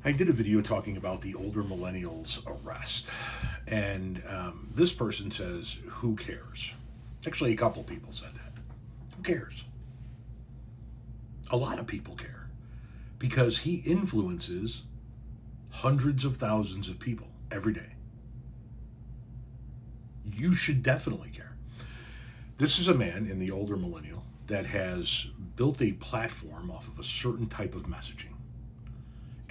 I did a video talking about the older millennials' arrest, and this person says, who cares? Actually, a couple people said that. Who cares? A lot of people care, because he influences hundreds of thousands of people every day. You should definitely care. This is a man in the older millennial that has built a platform off of a certain type of messaging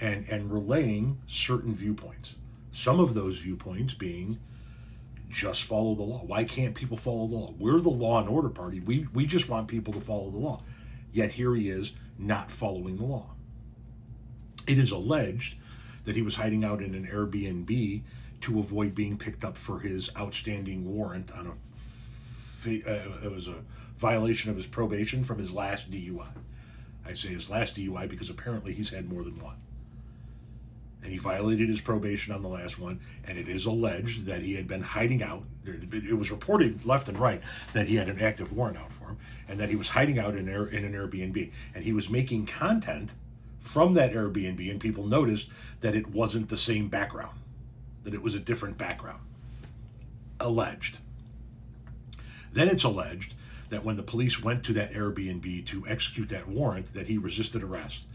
and relaying certain viewpoints. Some of those viewpoints being just follow the law. Why can't people follow the law? We're the law and order party. We just want people to follow the law. Yet here he is not following the law. It is alleged that he was hiding out in an Airbnb to avoid being picked up for his outstanding warrant on it was a violation of his probation from his last DUI. I say his last DUI because apparently he's had more than one. And he violated his probation on the last one, and it is alleged that he had been hiding out. It was reported left and right that he had an active warrant out for him, and that he was hiding out in an Airbnb. And he was making content from that Airbnb, and people noticed that it wasn't the same background, that it was a different background. Alleged. Then it's alleged that when the police went to that Airbnb to execute that warrant, that he resisted arrest.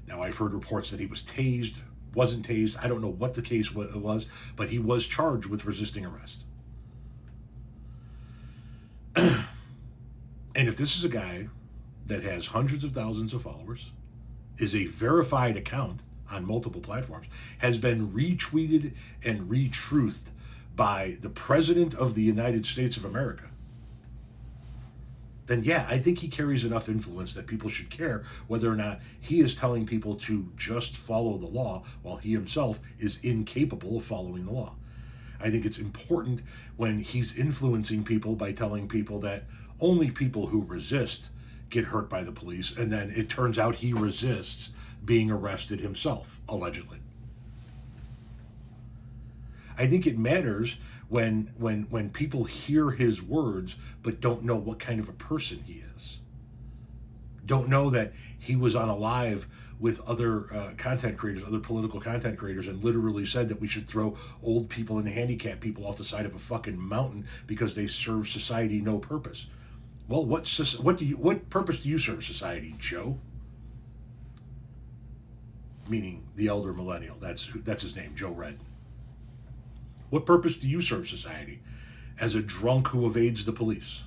Now, I've heard reports that he was tased, wasn't tased. I don't know what the case was, but he was charged with resisting arrest. And if this is a guy that has hundreds of thousands of followers, is a verified account on multiple platforms, has been retweeted and retruthed by the President of the United States of America, then yeah, I think he carries enough influence that people should care whether or not he is telling people to just follow the law while he himself is incapable of following the law. I think it's important when he's influencing people by telling people that only people who resist get hurt by the police, and then it turns out he resists being arrested himself, allegedly. I think it matters when people hear his words but don't know what kind of a person he is. Don't know that he was on a live with other content creators, other political content creators, and literally said that we should throw old people and handicapped people off the side of a fucking mountain because they serve society no purpose. Well, what purpose do you serve society, Joe? Meaning the elder millennial. That's his name, Joe Red. What purpose do you serve society as a drunk who evades the police?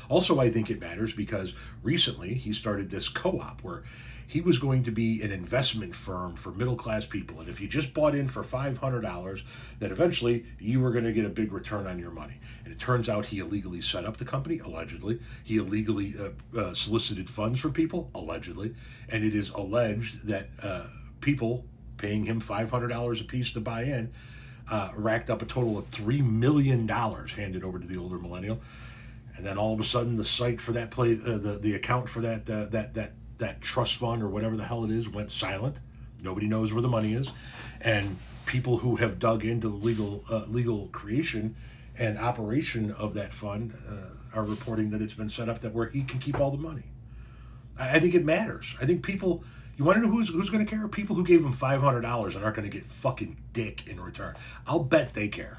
Also, I think it matters because recently he started this co-op where he was going to be an investment firm for middle-class people. And if you just bought in for $500, that eventually you were going to get a big return on your money. And it turns out he illegally set up the company, allegedly. He illegally solicited funds from people, allegedly. And it is alleged that people paying him $500 a piece to buy in racked up a total of $3 million handed over to the older millennial. And then all of a sudden, the site for that the account for that trust fund or whatever the hell it is went silent. Nobody knows where the money is, and people who have dug into the legal creation and operation of that fund are reporting that it's been set up that where he can keep all the money. I think it matters. I think people. You want to know who's going to care? People who gave him $500 and aren't going to get fucking dick in return. I'll bet they care.